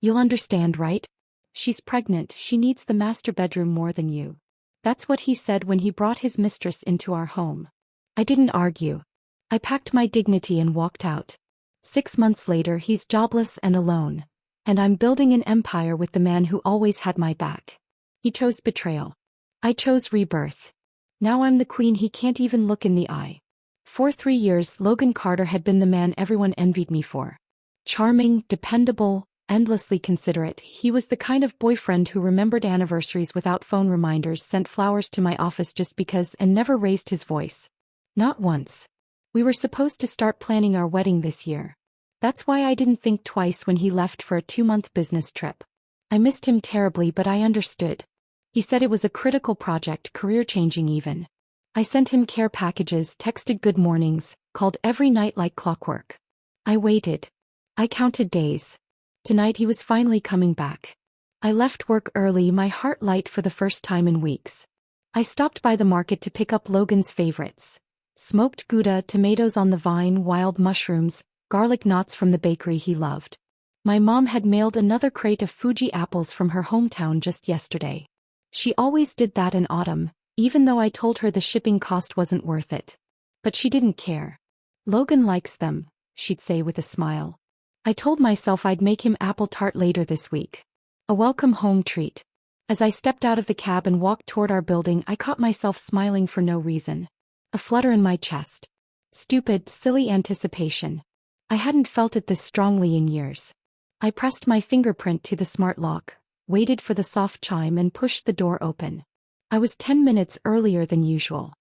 You'll understand, right? She's pregnant, she needs the master bedroom more than you. That's what he said when he brought his mistress into our home. I didn't argue. I packed my dignity and walked out. 6 months later he's jobless and alone. And I'm building an empire with the man who always had my back. He chose betrayal. I chose rebirth. Now I'm the queen he can't even look in the eye. For 3 years Logan Carter had been the man everyone envied me for. Charming, dependable, endlessly considerate, he was the kind of boyfriend who remembered anniversaries without phone reminders, sent flowers to my office just because, and never raised his voice. Not once. We were supposed to start planning our wedding this year. That's why I didn't think twice when he left for a 2-month business trip. I missed him terribly, but I understood. He said it was a critical project, career-changing even. I sent him care packages, texted good mornings, called every night like clockwork. I waited. I counted days. Tonight he was finally coming back. I left work early, my heart light for the first time in weeks. I stopped by the market to pick up Logan's favorites. Smoked Gouda, tomatoes on the vine, wild mushrooms, garlic knots from the bakery he loved. My mom had mailed another crate of Fuji apples from her hometown just yesterday. She always did that in autumn, even though I told her the shipping cost wasn't worth it. But she didn't care. Logan likes them, she'd say with a smile. I told myself I'd make him apple tart later this week. A welcome home treat. As I stepped out of the cab and walked toward our building, I caught myself smiling for no reason. A flutter in my chest. Stupid, silly anticipation. I hadn't felt it this strongly in years. I pressed my fingerprint to the smart lock, waited for the soft chime and pushed the door open. I was 10 minutes earlier than usual.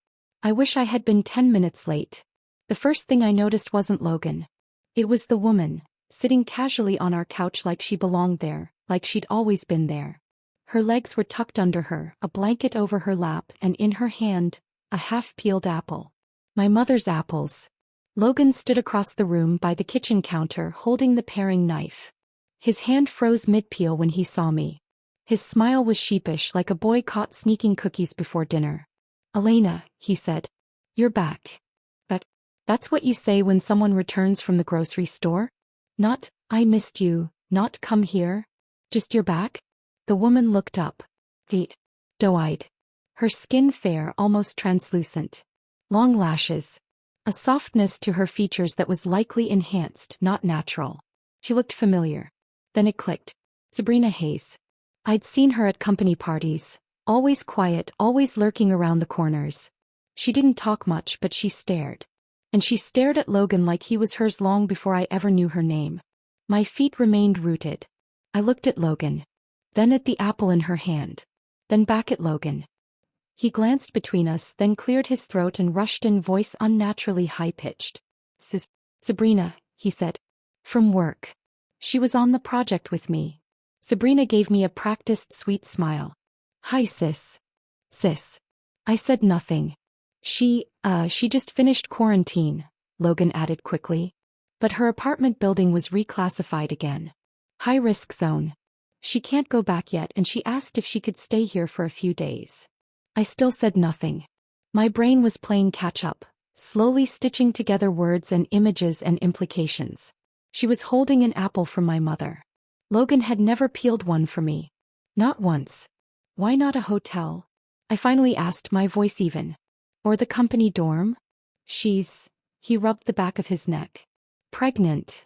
I wish I had been 10 minutes late. The first thing I noticed wasn't Logan. It was the woman, sitting casually on our couch like she belonged there, like she'd always been there. Her legs were tucked under her, a blanket over her lap, and in her hand, a half-peeled apple. My mother's apples. Logan stood across the room by the kitchen counter holding the paring knife. His hand froze mid-peel when he saw me. His smile was sheepish, like a boy caught sneaking cookies before dinner. "Elena," he said. "You're back." "But that's what you say when someone returns from the grocery store? Not, 'I missed you,' not 'come here'? Just 'you're back'?" The woman looked up. Doe-eyed. Her skin fair, almost translucent. Long lashes. A softness to her features that was likely enhanced, not natural. She looked familiar. Then it clicked. Sabrina Hayes. I'd seen her at company parties. Always quiet, always lurking around the corners. She didn't talk much, but she stared. And she stared at Logan like he was hers long before I ever knew her name. My feet remained rooted. I looked at Logan. Then at the apple in her hand. Then back at Logan. He glanced between us, then cleared his throat and rushed in, voice unnaturally high-pitched. "Sabrina," he said. "From work." She was on the project with me. Sabrina gave me a practiced sweet smile. "Hi, sis." "Sis." I said nothing. She just finished quarantine," Logan added quickly. "But her apartment building was reclassified again. High-risk zone. She can't go back yet, and she asked if she could stay here for a few days." I still said nothing. My brain was playing catch-up, slowly stitching together words and images and implications. She was holding an apple from my mother. Logan had never peeled one for me. Not once. Why not a hotel? I finally asked, my voice even. Or the company dorm? He rubbed the back of his neck. "Pregnant."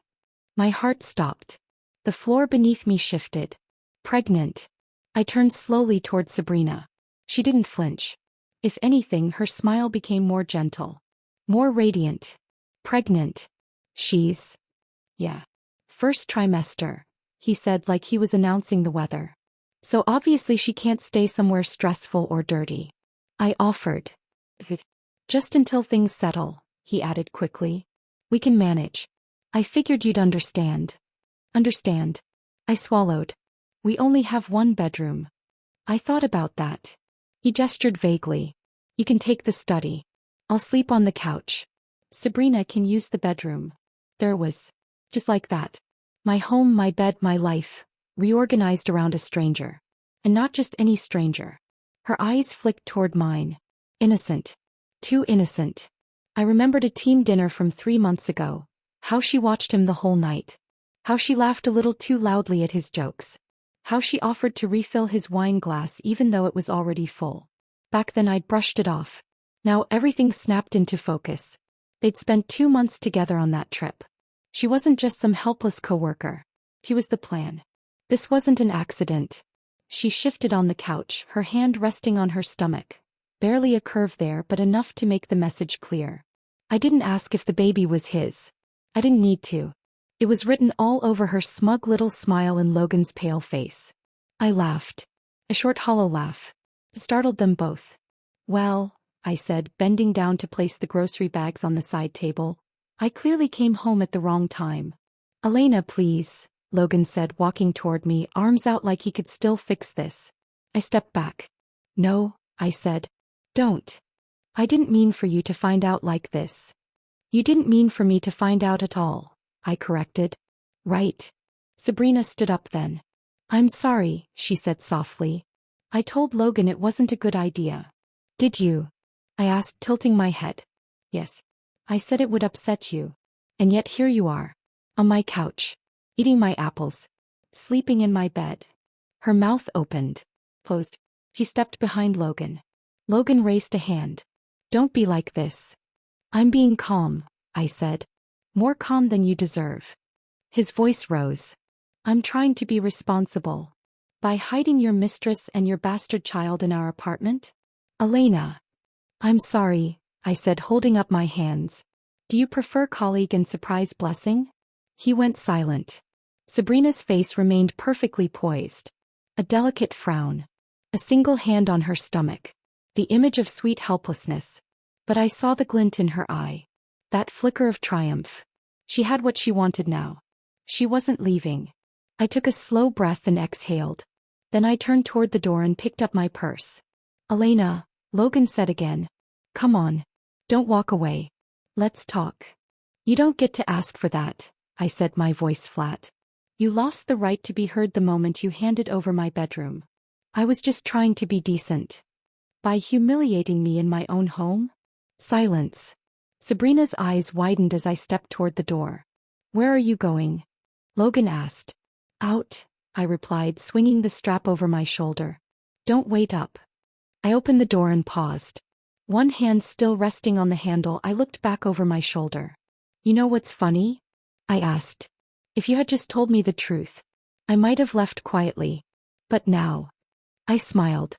My heart stopped. The floor beneath me shifted. "Pregnant." I turned slowly toward Sabrina. She didn't flinch. If anything, her smile became more gentle. More radiant. "Pregnant. Yeah. First trimester," he said like he was announcing the weather. "So obviously she can't stay somewhere stressful or dirty." I offered. "Just until things settle," he added quickly. "We can manage. I figured you'd understand." "Understand." I swallowed. "We only have one bedroom." I thought about that. He gestured vaguely. "You can take the study. I'll sleep on the couch. Sabrina can use the bedroom." There was. Just like that. My home, my bed, my life, reorganized around a stranger. And not just any stranger. Her eyes flicked toward mine. Innocent. Too innocent. I remembered a team dinner from 3 months ago. How she watched him the whole night. How she laughed a little too loudly at his jokes. How she offered to refill his wine glass even though it was already full. Back then I'd brushed it off. Now everything snapped into focus. They'd spent 2 months together on that trip. She wasn't just some helpless coworker. He was the plan. This wasn't an accident. She shifted on the couch, her hand resting on her stomach. Barely a curve there, but enough to make the message clear. I didn't ask if the baby was his. I didn't need to. It was written all over her smug little smile and Logan's pale face. I laughed. A short hollow laugh. Startled them both. Well, I said, bending down to place the grocery bags on the side table. I clearly came home at the wrong time. Elena, please, Logan said, walking toward me, arms out like he could still fix this. I stepped back. No, I said. Don't. I didn't mean for you to find out like this. You didn't mean for me to find out at all, I corrected. Right. Sabrina stood up then. I'm sorry, she said softly. I told Logan it wasn't a good idea. Did you? I asked, tilting my head. Yes. I said it would upset you. And yet here you are. On my couch. Eating my apples. Sleeping in my bed. Her mouth opened. Closed. He stepped behind Logan. Logan raised a hand. Don't be like this. I'm being calm, I said. More calm than you deserve. His voice rose. I'm trying to be responsible. By hiding your mistress and your bastard child in our apartment? Elena. I'm sorry, I said, holding up my hands. Do you prefer colleague and surprise blessing? He went silent. Sabrina's face remained perfectly poised. A delicate frown. A single hand on her stomach. The image of sweet helplessness. But I saw the glint in her eye. That flicker of triumph. She had what she wanted now. She wasn't leaving. I took a slow breath and exhaled. Then I turned toward the door and picked up my purse. Elena, Logan said again. Come on. Don't walk away. Let's talk. You don't get to ask for that, I said, my voice flat. You lost the right to be heard the moment you handed over my bedroom. I was just trying to be decent. By humiliating me in my own home? Silence. Sabrina's eyes widened as I stepped toward the door. Where are you going? Logan asked. Out, I replied, swinging the strap over my shoulder. Don't wait up. I opened the door and paused. One hand still resting on the handle, I looked back over my shoulder. You know what's funny? I asked. If you had just told me the truth, I might have left quietly. But now. I smiled.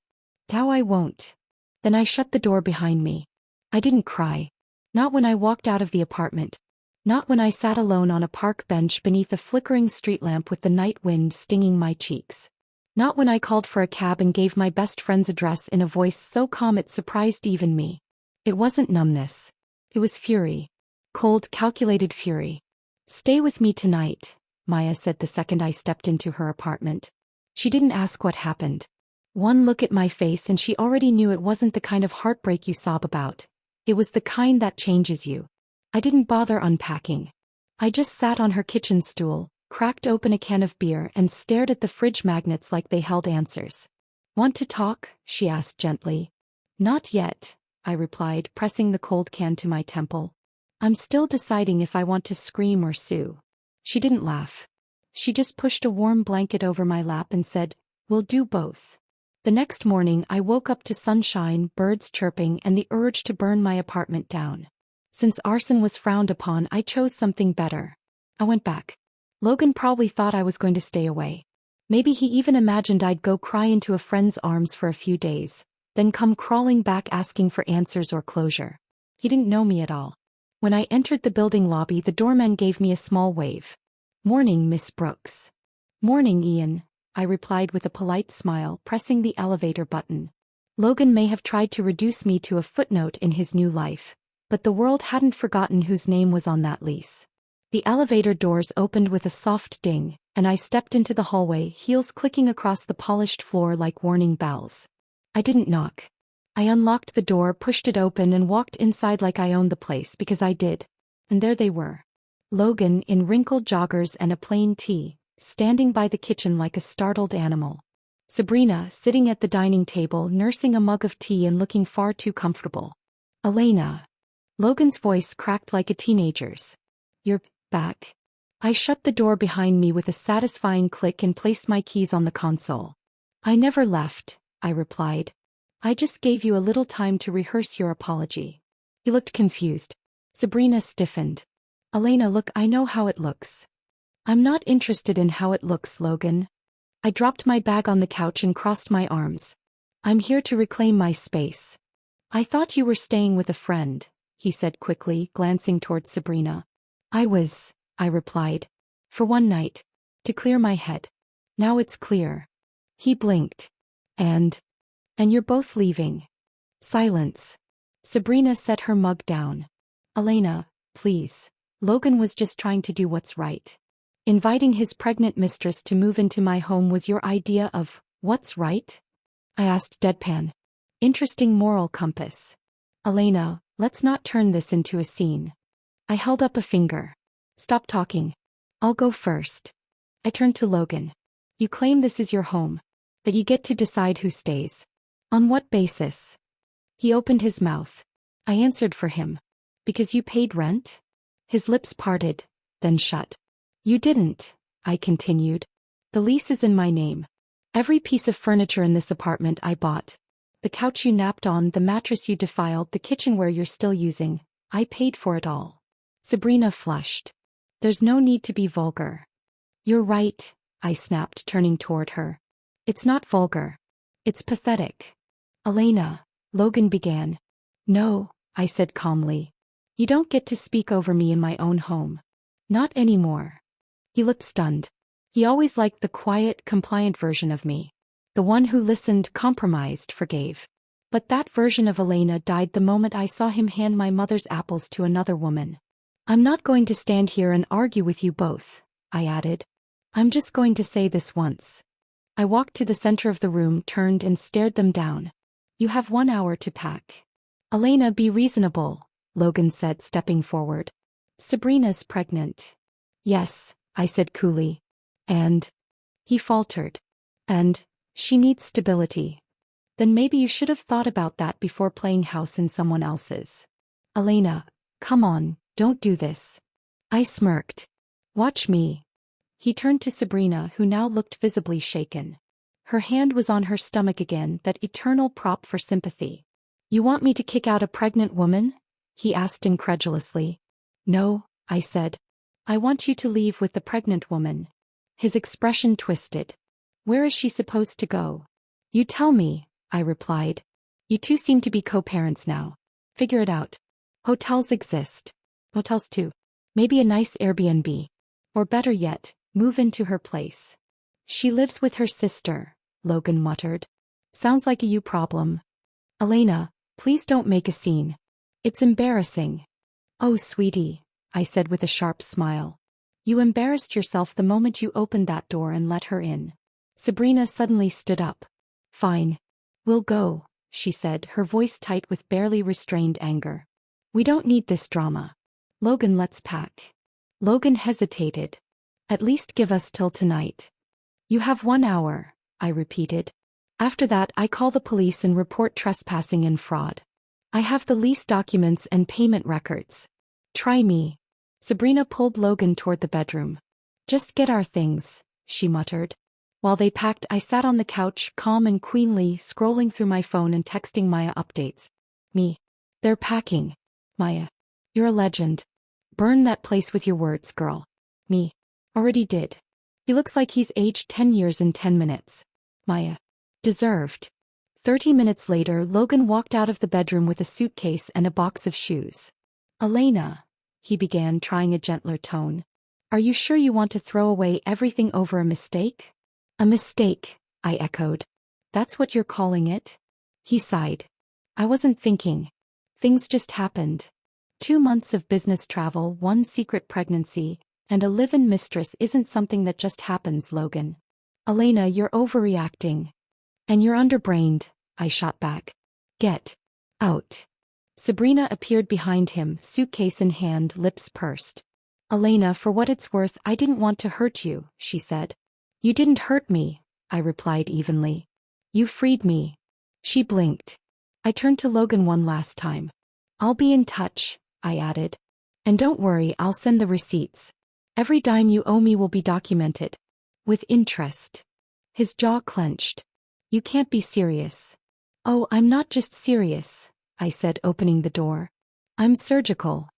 Now I won't. Then I shut the door behind me. I didn't cry. Not when I walked out of the apartment. Not when I sat alone on a park bench beneath a flickering street lamp with the night wind stinging my cheeks. Not when I called for a cab and gave my best friend's address in a voice so calm it surprised even me. It wasn't numbness. It was fury. Cold, calculated fury. Stay with me tonight, Maya said the second I stepped into her apartment. She didn't ask what happened. One look at my face and she already knew it wasn't the kind of heartbreak you sob about. It was the kind that changes you. I didn't bother unpacking. I just sat on her kitchen stool, cracked open a can of beer and stared at the fridge magnets like they held answers. Want to talk? She asked gently. Not yet, I replied, pressing the cold can to my temple. I'm still deciding if I want to scream or sue. She didn't laugh. She just pushed a warm blanket over my lap and said, we'll do both. The next morning I woke up to sunshine, birds chirping, and the urge to burn my apartment down. Since arson was frowned upon, I chose something better. I went back. Logan probably thought I was going to stay away. Maybe he even imagined I'd go cry into a friend's arms for a few days, then come crawling back asking for answers or closure. He didn't know me at all. When I entered the building lobby, the doorman gave me a small wave. Morning, Miss Brooks. Morning, Ian, I replied with a polite smile, pressing the elevator button. Logan may have tried to reduce me to a footnote in his new life, but the world hadn't forgotten whose name was on that lease. The elevator doors opened with a soft ding, and I stepped into the hallway, heels clicking across the polished floor like warning bells. I didn't knock. I unlocked the door, pushed it open, and walked inside like I owned the place because I did. And there they were. Logan in wrinkled joggers and a plain tee, standing by the kitchen like a startled animal. Sabrina sitting at the dining table, nursing a mug of tea and looking far too comfortable. Elena. Logan's voice cracked like a teenager's. You're back. I shut the door behind me with a satisfying click and placed my keys on the console. I never left, I replied. I just gave you a little time to rehearse your apology. He looked confused. Sabrina stiffened. Elena, look, I know how it looks. I'm not interested in how it looks, Logan. I dropped my bag on the couch and crossed my arms. I'm here to reclaim my space. I thought you were staying with a friend, he said quickly, glancing toward Sabrina. I replied. For one night. To clear my head. Now it's clear. He blinked. And you're both leaving. Silence. Sabrina set her mug down. Elena, please. Logan was just trying to do what's right. Inviting his pregnant mistress to move into my home was your idea of what's right? I asked deadpan. Interesting moral compass. Elena, let's not turn this into a scene. I held up a finger. Stop talking. I'll go first. I turned to Logan. You claim this is your home. That you get to decide who stays. On what basis? He opened his mouth. I answered for him. Because you paid rent? His lips parted, then shut. You didn't, I continued. The lease is in my name. Every piece of furniture in this apartment I bought. The couch you napped on, the mattress you defiled, the kitchenware you're still using. I paid for it all. Sabrina flushed. There's no need to be vulgar. You're right, I snapped, turning toward her. It's not vulgar. It's pathetic. Elena, Logan began. No, I said calmly. You don't get to speak over me in my own home. Not anymore. He looked stunned. He always liked the quiet, compliant version of me. The one who listened, compromised, forgave. But that version of Elena died the moment I saw him hand my mother's apples to another woman. I'm not going to stand here and argue with you both, I added. I'm just going to say this once. I walked to the center of the room, turned and stared them down. You have 1 hour to pack. Elena, be reasonable, Logan said, stepping forward. Sabrina's pregnant. Yes, I said coolly. And? He faltered. And? She needs stability. Then maybe you should have thought about that before playing house in someone else's. Elena, come on, don't do this. I smirked. Watch me. He turned to Sabrina, who now looked visibly shaken. Her hand was on her stomach again, that eternal prop for sympathy. You want me to kick out a pregnant woman? He asked incredulously. No, I said. I want you to leave with the pregnant woman. His expression twisted. Where is she supposed to go? You tell me, I replied. You two seem to be co-parents now. Figure it out. Hotels exist. Hotels too. Maybe a nice Airbnb. Or better yet, move into her place. She lives with her sister, Logan muttered. Sounds like a you problem. Elena, please don't make a scene. It's embarrassing. Oh, sweetie, I said with a sharp smile. You embarrassed yourself the moment you opened that door and let her in. Sabrina suddenly stood up. Fine. We'll go, she said, her voice tight with barely restrained anger. We don't need this drama. Logan, let's pack. Logan hesitated. At least give us till tonight. You have 1 hour, I repeated. After that, I call the police and report trespassing and fraud. I have the lease documents and payment records. Try me. Sabrina pulled Logan toward the bedroom. Just get our things, she muttered. While they packed, I sat on the couch, calm and queenly, scrolling through my phone and texting Maya updates. Me. They're packing. Maya. You're a legend. Burn that place with your words, girl. Me. Already did. He looks like he's aged 10 years in 10 minutes. Maya. Deserved. 30 minutes later, Logan walked out of the bedroom with a suitcase and a box of shoes. Elena, he began, trying a gentler tone. Are you sure you want to throw away everything over a mistake? A mistake, I echoed. That's what you're calling it? He sighed. I wasn't thinking. Things just happened. 2 months of business travel, 1 secret pregnancy, and a live-in mistress isn't something that just happens, Logan. Elena, you're overreacting. And you're underbrained, I shot back. Get out. Sabrina appeared behind him, suitcase in hand, lips pursed. Elena, for what it's worth, I didn't want to hurt you, she said. You didn't hurt me, I replied evenly. You freed me. She blinked. I turned to Logan one last time. I'll be in touch, I added. And don't worry, I'll send the receipts. Every dime you owe me will be documented. With interest. His jaw clenched. You can't be serious. Oh, I'm not just serious, I said, opening the door. I'm surgical.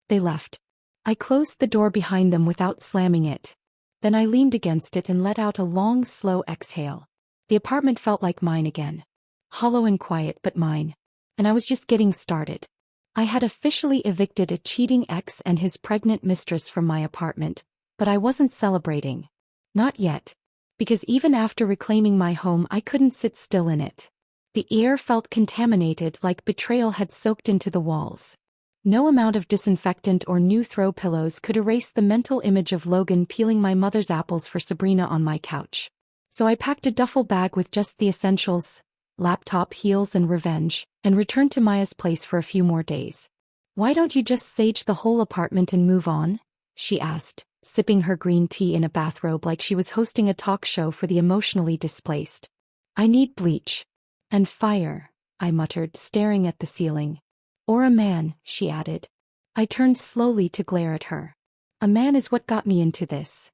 They left. I closed the door behind them without slamming it. Then I leaned against it and let out a long, slow exhale. The apartment felt like mine again. Hollow and quiet, but mine. And I was just getting started. I had officially evicted a cheating ex and his pregnant mistress from my apartment, but I wasn't celebrating. Not yet. Because even after reclaiming my home, I couldn't sit still in it. The air felt contaminated, like betrayal had soaked into the walls. No amount of disinfectant or new throw pillows could erase the mental image of Logan peeling my mother's apples for Sabrina on my couch. So I packed a duffel bag with just the essentials, laptop, heels, and revenge, and returned to Maya's place for a few more days. Why don't you just sage the whole apartment and move on? She asked, sipping her green tea in a bathrobe like she was hosting a talk show for the emotionally displaced. I need bleach. And fire, I muttered, staring at the ceiling. Or a man, she added. I turned slowly to glare at her. A man is what got me into this.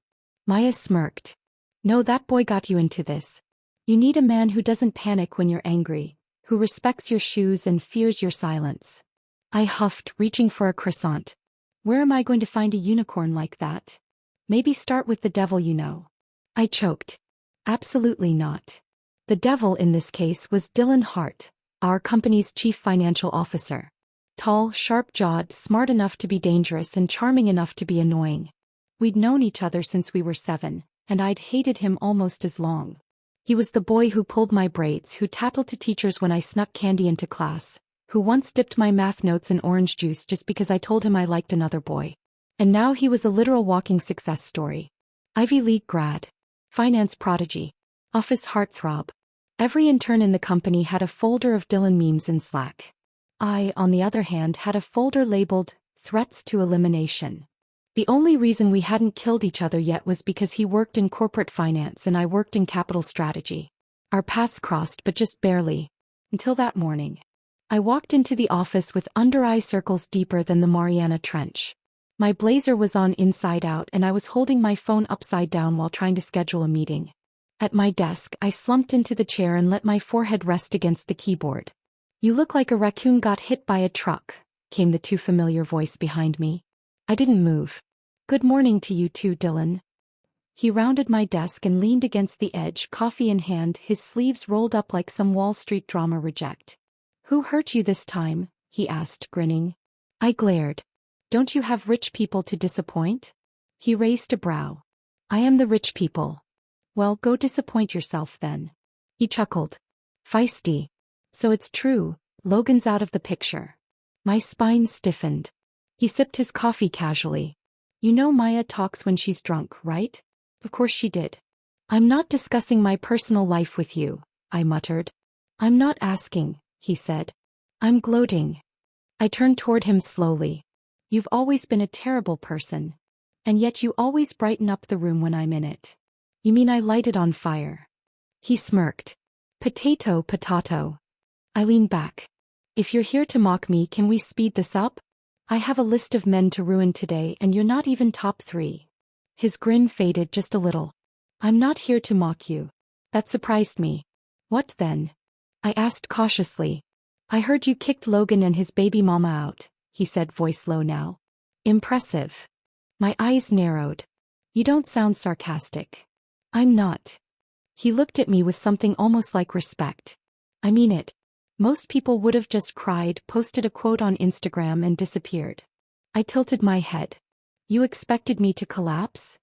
Maya smirked. No, that boy got you into this. You need a man who doesn't panic when you're angry, who respects your shoes and fears your silence. I huffed, reaching for a croissant. Where am I going to find a unicorn like that? Maybe start with the devil you know. I choked. Absolutely not. The devil in this case was Dylan Hart, our company's chief financial officer. Tall, sharp-jawed, smart enough to be dangerous and charming enough to be annoying. We'd known each other since we were 7, and I'd hated him almost as long. He was the boy who pulled my braids, who tattled to teachers when I snuck candy into class, who once dipped my math notes in orange juice just because I told him I liked another boy. And now he was a literal walking success story. Ivy League grad. Finance prodigy. Office heartthrob. Every intern in the company had a folder of Dylan memes in Slack. I, on the other hand, had a folder labeled, Threats to Elimination. The only reason we hadn't killed each other yet was because he worked in corporate finance and I worked in capital strategy. Our paths crossed, but just barely. Until that morning. I walked into the office with under-eye circles deeper than the Mariana Trench. My blazer was on inside out and I was holding my phone upside down while trying to schedule a meeting. At my desk, I slumped into the chair and let my forehead rest against the keyboard. You look like a raccoon got hit by a truck, came the too familiar voice behind me. I didn't move. Good morning to you too, Dylan. He rounded my desk and leaned against the edge, coffee in hand, his sleeves rolled up like some Wall Street drama reject. Who hurt you this time? He asked, grinning. I glared. Don't you have rich people to disappoint? He raised a brow. I am the rich people. Well, go disappoint yourself then. He chuckled. Feisty. So it's true, Logan's out of the picture. My spine stiffened. He sipped his coffee casually. You know Maya talks when she's drunk, right? Of course she did. I'm not discussing my personal life with you, I muttered. I'm not asking, he said. I'm gloating. I turned toward him slowly. You've always been a terrible person. And yet you always brighten up the room when I'm in it. You mean I light it on fire? He smirked. Potato, potato. I leaned back. If you're here to mock me, can we speed this up? I have a list of men to ruin today and you're not even top 3. His grin faded just a little. I'm not here to mock you. That surprised me. What then? I asked cautiously. I heard you kicked Logan and his baby mama out, he said, voice low now. Impressive. My eyes narrowed. You don't sound sarcastic. I'm not. He looked at me with something almost like respect. I mean it. Most people would have just cried, posted a quote on Instagram and disappeared. I tilted my head. You expected me to collapse?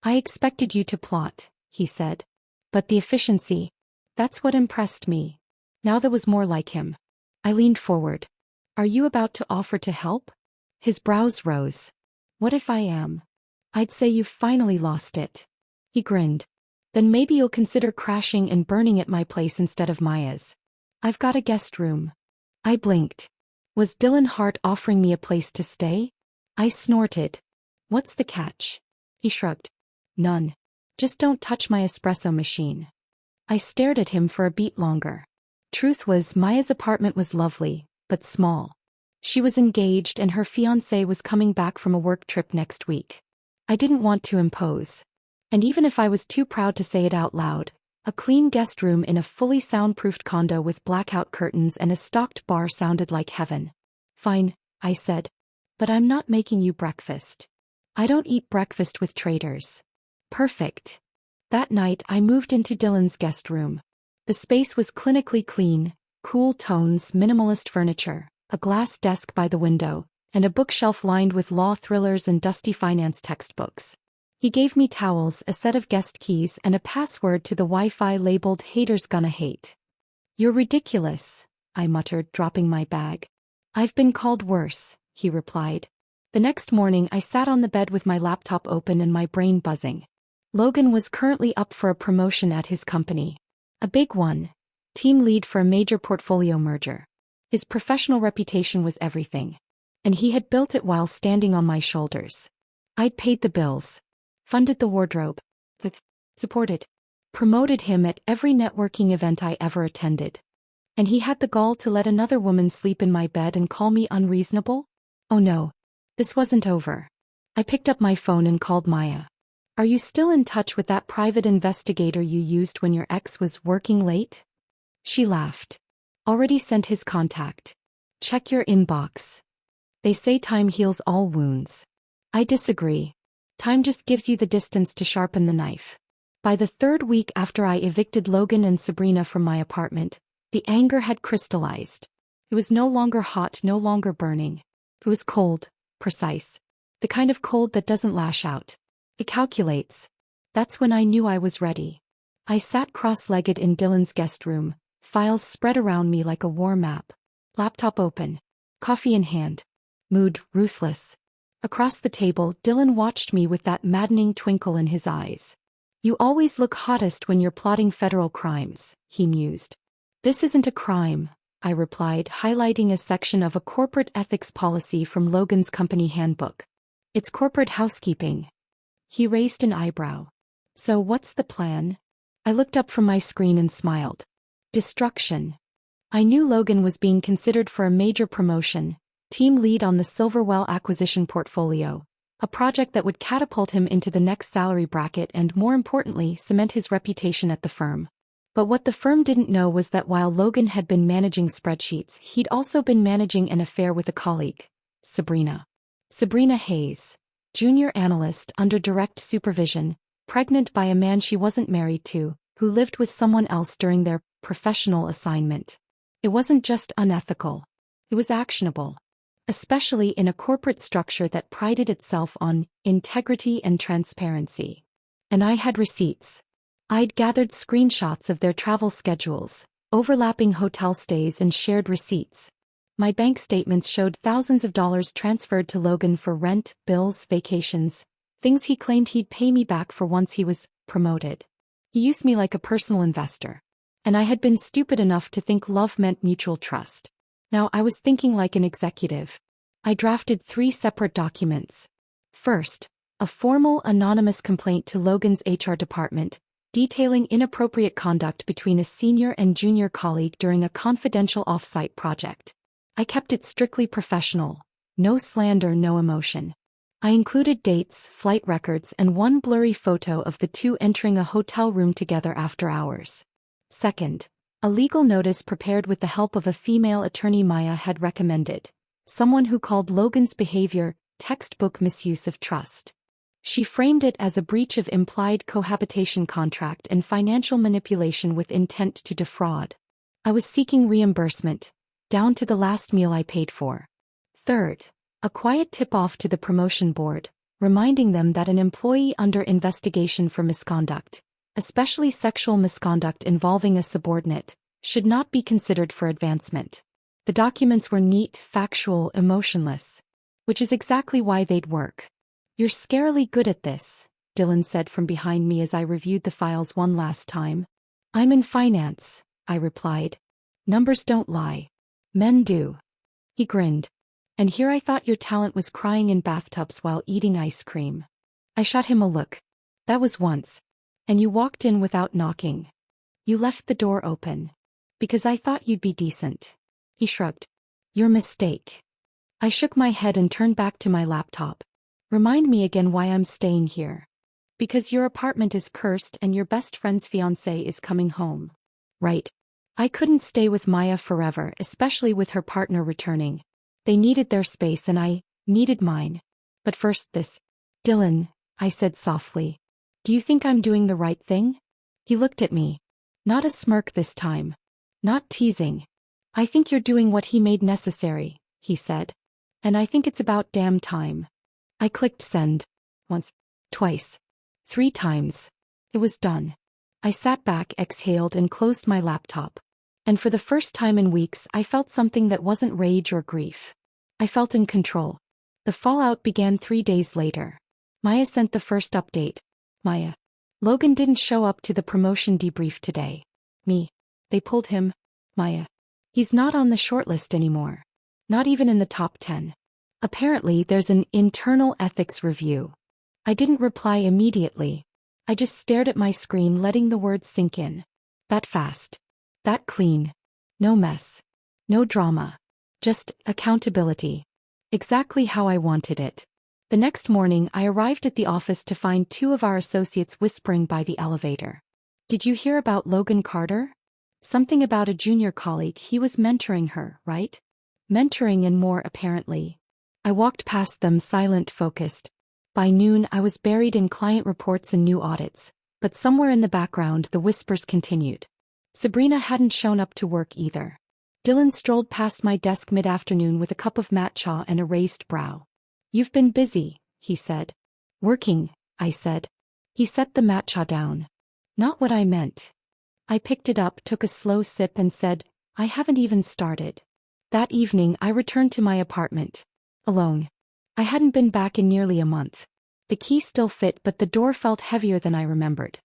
I expected you to plot, he said. But the efficiency, that's what impressed me. Now that was more like him. I leaned forward. Are you about to offer to help? His brows rose. What if I am? I'd say you've finally lost it. He grinned. Then maybe you'll consider crashing and burning at my place instead of Maya's. I've got a guest room. I blinked. Was Dylan Hart offering me a place to stay? I snorted. What's the catch? He shrugged. None. Just don't touch my espresso machine. I stared at him for a beat longer. Truth was, Maya's apartment was lovely, but small. She was engaged and her fiancé was coming back from a work trip next week. I didn't want to impose. And even if I was too proud to say it out loud, a clean guest room in a fully soundproofed condo with blackout curtains and a stocked bar sounded like heaven. Fine, I said. But I'm not making you breakfast. I don't eat breakfast with traitors. Perfect. That night I moved into Dylan's guest room. The space was clinically clean, cool tones, minimalist furniture, a glass desk by the window, and a bookshelf lined with law thrillers and dusty finance textbooks. He gave me towels, a set of guest keys, and a password to the Wi-Fi labeled "Haters Gonna Hate." "You're ridiculous," I muttered, dropping my bag. "I've been called worse," he replied. The next morning I sat on the bed with my laptop open and my brain buzzing. Logan was currently up for a promotion at his company. A big one. Team lead for a major portfolio merger. His professional reputation was everything. And he had built it while standing on my shoulders. I'd paid the bills. Funded the wardrobe. Supported. Promoted him at every networking event I ever attended. And he had the gall to let another woman sleep in my bed and call me unreasonable? Oh no. This wasn't over. I picked up my phone and called Maya. "Are you still in touch with that private investigator you used when your ex was working late?" She laughed. "Already sent his contact. Check your inbox. They say time heals all wounds." I disagree. Time just gives you the distance to sharpen the knife. By the third week after I evicted Logan and Sabrina from my apartment, the anger had crystallized. It was no longer hot, no longer burning. It was cold, precise. The kind of cold that doesn't lash out. It calculates. That's when I knew I was ready. I sat cross-legged in Dylan's guest room, files spread around me like a war map. Laptop open. Coffee in hand. Mood ruthless. Across the table, Dylan watched me with that maddening twinkle in his eyes. "You always look hottest when you're plotting federal crimes," he mused. "This isn't a crime," I replied, highlighting a section of a corporate ethics policy from Logan's company handbook. "It's corporate housekeeping." He raised an eyebrow. "So what's the plan?" I looked up from my screen and smiled. Destruction. I knew Logan was being considered for a major promotion, team lead on the Silverwell acquisition portfolio, a project that would catapult him into the next salary bracket and, more importantly, cement his reputation at the firm. But what the firm didn't know was that while Logan had been managing spreadsheets, he'd also been managing an affair with a colleague, Sabrina. Sabrina Hayes, junior analyst under direct supervision, pregnant by a man she wasn't married to, who lived with someone else during their professional assignment. It wasn't just unethical. It was actionable. Especially in a corporate structure that prided itself on integrity and transparency. And I had receipts. I'd gathered screenshots of their travel schedules, overlapping hotel stays, and shared receipts. My bank statements showed thousands of dollars transferred to Logan for rent, bills, vacations, things he claimed he'd pay me back for once he was promoted. He used me like a personal investor. And I had been stupid enough to think love meant mutual trust. Now I was thinking like an executive. I drafted 3 separate documents. First, a formal anonymous complaint to Logan's HR department, detailing inappropriate conduct between a senior and junior colleague during a confidential off-site project. I kept it strictly professional. No slander, no emotion. I included dates, flight records, and one blurry photo of the two entering a hotel room together after hours. Second, a legal notice prepared with the help of a female attorney Maya had recommended, someone who called Logan's behavior textbook misuse of trust. She framed it as a breach of implied cohabitation contract and financial manipulation with intent to defraud. I was seeking reimbursement, down to the last meal I paid for. Third, a quiet tip-off to the promotion board, reminding them that an employee under investigation for misconduct, especially sexual misconduct involving a subordinate, should not be considered for advancement. The documents were neat, factual, emotionless. Which is exactly why they'd work. "You're scarily good at this," Dylan said from behind me as I reviewed the files one last time. "I'm in finance," I replied. "Numbers don't lie. Men do." He grinned. "And here I thought your talent was crying in bathtubs while eating ice cream." I shot him a look. "That was once. And you walked in without knocking. You left the door open. Because I thought you'd be decent." He shrugged. "Your mistake." I shook my head and turned back to my laptop. Remind me again why I'm staying here. Because your apartment is cursed and your best friend's fiancé is coming home. Right. I couldn't stay with Maya forever, especially with her partner returning. They needed their space and I needed mine. But first this. Dylan, I said softly. Do you think I'm doing the right thing? He looked at me. Not a smirk this time. Not teasing. I think you're doing what he made necessary, he said. And I think it's about damn time. I clicked send. Once. Twice. 3 times. It was done. I sat back, exhaled, and closed my laptop. And for the first time in weeks, I felt something that wasn't rage or grief. I felt in control. The fallout began 3 days later. Maya sent the first update. Maya. Logan didn't show up to the promotion debrief today. Me. They pulled him. Maya. He's not on the shortlist anymore. Not even in the top 10. Apparently, there's an internal ethics review. I didn't reply immediately. I just stared at my screen, letting the words sink in. That fast. That clean. No mess. No drama. Just accountability. Exactly how I wanted it. The next morning, I arrived at the office to find 2 of our associates whispering by the elevator. Did you hear about Logan Carter? Something about a junior colleague. He was mentoring her, right? Mentoring and more, apparently. I walked past them, silent, focused. By noon, I was buried in client reports and new audits, but somewhere in the background, the whispers continued. Sabrina hadn't shown up to work either. Dylan strolled past my desk mid-afternoon with a cup of matcha and a raised brow. You've been busy, he said. Working, I said. He set the matcha down. Not what I meant. I picked it up, took a slow sip and said, I haven't even started. That evening, I returned to my apartment. Alone. I hadn't been back in nearly a month. The key still fit, but the door felt heavier than I remembered.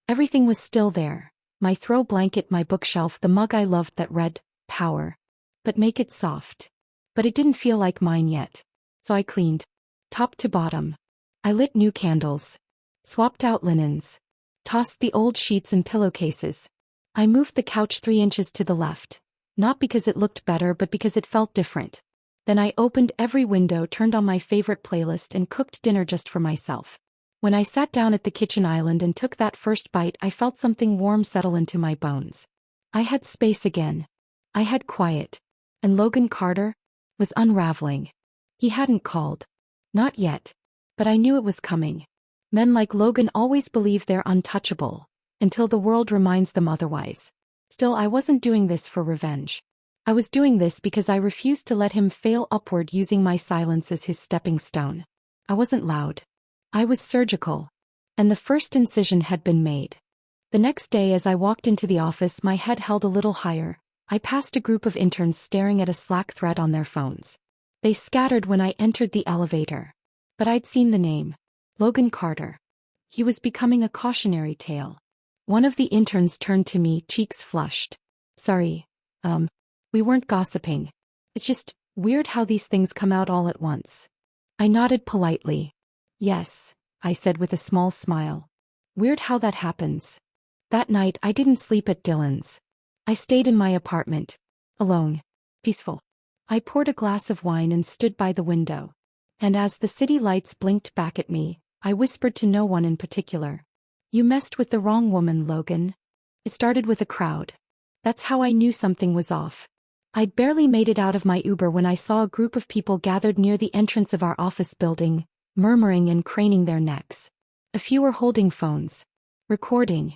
Everything was still there. My throw blanket, my bookshelf, the mug I loved that read, Power. But make it soft. But it didn't feel like mine yet. So I cleaned. Top to bottom. I lit new candles. Swapped out linens. Tossed the old sheets and pillowcases. I moved the couch 3 inches to the left. Not because it looked better, but because it felt different. Then I opened every window, turned on my favorite playlist, and cooked dinner just for myself. When I sat down at the kitchen island and took that first bite, I felt something warm settle into my bones. I had space again. I had quiet. And Logan Carter was unraveling. He hadn't called. Not yet. But I knew it was coming. Men like Logan always believe they're untouchable, until the world reminds them otherwise. Still, I wasn't doing this for revenge. I was doing this because I refused to let him fail upward, using my silence as his stepping stone. I wasn't loud. I was surgical. And the first incision had been made. The next day, as I walked into the office, my head held a little higher. I passed a group of interns staring at a Slack thread on their phones. They scattered when I entered the elevator. But I'd seen the name. Logan Carter. He was becoming a cautionary tale. One of the interns turned to me, cheeks flushed. Sorry, we weren't gossiping. It's just weird how these things come out all at once. I nodded politely. Yes, I said with a small smile. Weird how that happens. That night I didn't sleep at Dylan's. I stayed in my apartment. Alone. Peaceful. I poured a glass of wine and stood by the window. And as the city lights blinked back at me, I whispered to no one in particular. You messed with the wrong woman, Logan. It started with a crowd. That's how I knew something was off. I'd barely made it out of my Uber when I saw a group of people gathered near the entrance of our office building, murmuring and craning their necks. A few were holding phones. Recording.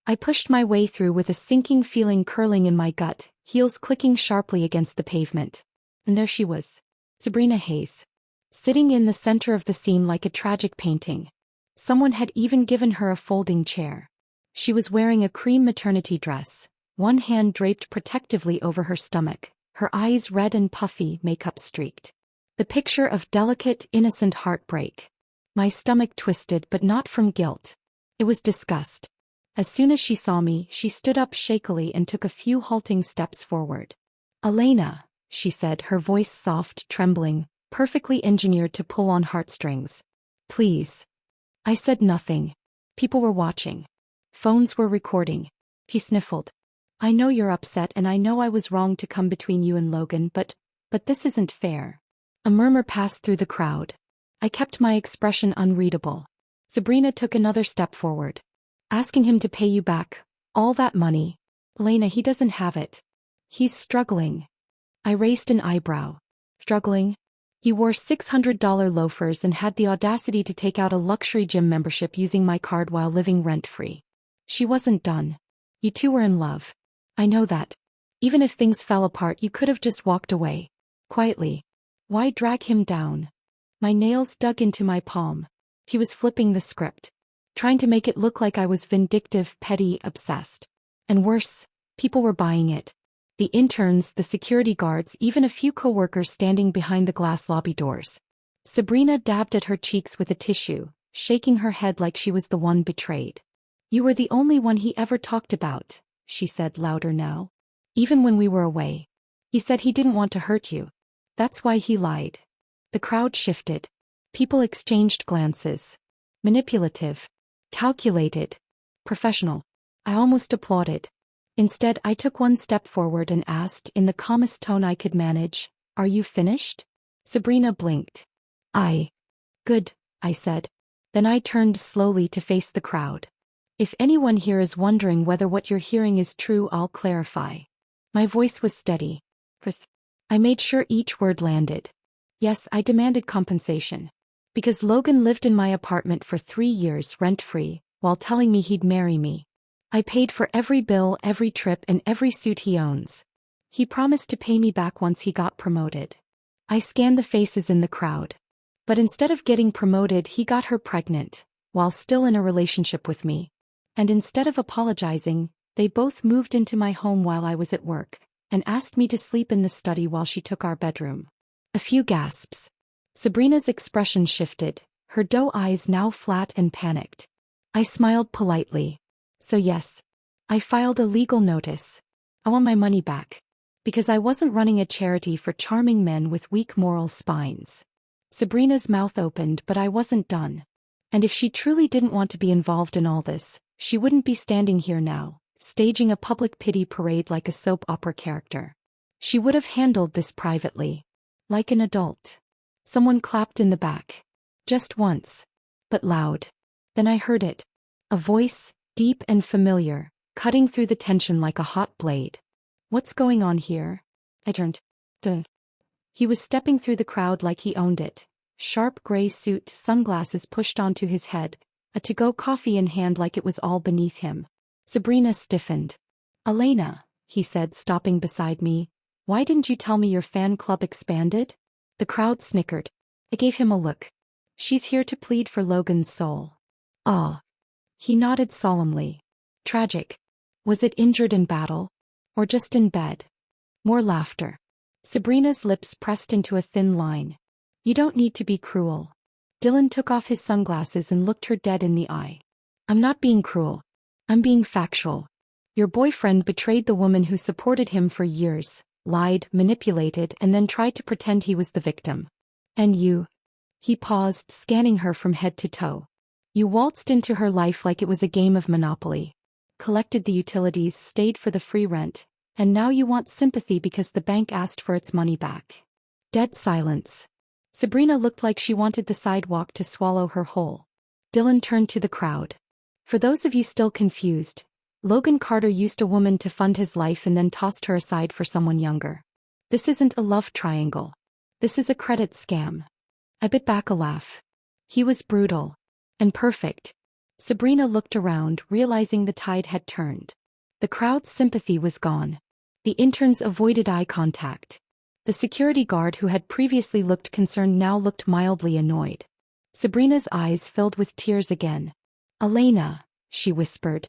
I pushed my way through with a sinking feeling curling in my gut, heels clicking sharply against the pavement. And there she was. Sabrina Hayes. Sitting in the center of the scene like a tragic painting. Someone had even given her a folding chair. She was wearing a cream maternity dress, one hand draped protectively over her stomach, her eyes red and puffy, makeup streaked. The picture of delicate, innocent heartbreak. My stomach twisted, but not from guilt. It was disgust. As soon as she saw me, she stood up shakily and took a few halting steps forward. Elena, she said, her voice soft, trembling, perfectly engineered to pull on heartstrings. Please. I said nothing. People were watching. Phones were recording. He sniffled. I know you're upset and I know I was wrong to come between you and Logan, but this isn't fair. A murmur passed through the crowd. I kept my expression unreadable. Sabrina took another step forward. Asking him to pay you back all that money. Elena, he doesn't have it. He's struggling. I raised an eyebrow. Struggling? He wore $600 loafers and had the audacity to take out a luxury gym membership using my card while living rent-free. She wasn't done. You two were in love. I know that. Even if things fell apart, you could have just walked away. Quietly. Why drag him down? My nails dug into my palm. He was flipping the script. Trying to make it look like I was vindictive, petty, obsessed. And worse, people were buying it. The interns, the security guards, even a few co-workers standing behind the glass lobby doors. Sabrina dabbed at her cheeks with a tissue, shaking her head like she was the one betrayed. You were the only one he ever talked about, she said louder now. Even when we were away. He said he didn't want to hurt you. That's why he lied. The crowd shifted. People exchanged glances. Manipulative. Calculated. Professional. I almost applauded. Instead, I took one step forward and asked, in the calmest tone I could manage, "Are you finished?" Sabrina blinked. Good, I said. Then I turned slowly to face the crowd. If anyone here is wondering whether what you're hearing is true, I'll clarify. My voice was steady. I made sure each word landed. Yes, I demanded compensation. Because Logan lived in my apartment for 3 years rent-free, while telling me he'd marry me. I paid for every bill, every trip, and every suit he owns. He promised to pay me back once he got promoted. I scanned the faces in the crowd. But instead of getting promoted, he got her pregnant, while still in a relationship with me. And instead of apologizing, they both moved into my home while I was at work, and asked me to sleep in the study while she took our bedroom. A few gasps. Sabrina's expression shifted, her doe eyes now flat and panicked. I smiled politely. So yes, I filed a legal notice. I want my money back. Because I wasn't running a charity for charming men with weak moral spines. Sabrina's mouth opened, but I wasn't done. And if she truly didn't want to be involved in all this, she wouldn't be standing here now, staging a public pity parade like a soap opera character. She would have handled this privately. Like an adult. Someone clapped in the back. Just once. But loud. Then I heard it. A voice, deep and familiar, cutting through the tension like a hot blade. What's going on here? I turned. He was stepping through the crowd like he owned it. Sharp gray suit, sunglasses pushed onto his head, a to-go coffee in hand like it was all beneath him. Sabrina stiffened. Elena, he said, stopping beside me, why didn't you tell me your fan club expanded? The crowd snickered. I gave him a look. She's here to plead for Logan's soul. Ah. He nodded solemnly. Tragic. Was it injured in battle? Or just in bed? More laughter. Sabrina's lips pressed into a thin line. You don't need to be cruel. Dylan took off his sunglasses and looked her dead in the eye. I'm not being cruel. I'm being factual. Your boyfriend betrayed the woman who supported him for years, lied, manipulated, and then tried to pretend he was the victim. And you? He paused, scanning her from head to toe. You waltzed into her life like it was a game of Monopoly. Collected the utilities, stayed for the free rent, and now you want sympathy because the bank asked for its money back. Dead silence. Sabrina looked like she wanted the sidewalk to swallow her whole. Dylan turned to the crowd. For those of you still confused, Logan Carter used a woman to fund his life and then tossed her aside for someone younger. This isn't a love triangle. This is a credit scam. I bit back a laugh. He was brutal. And perfect. Sabrina looked around, realizing the tide had turned. The crowd's sympathy was gone. The interns avoided eye contact. The security guard who had previously looked concerned now looked mildly annoyed. Sabrina's eyes filled with tears again. Elena, she whispered.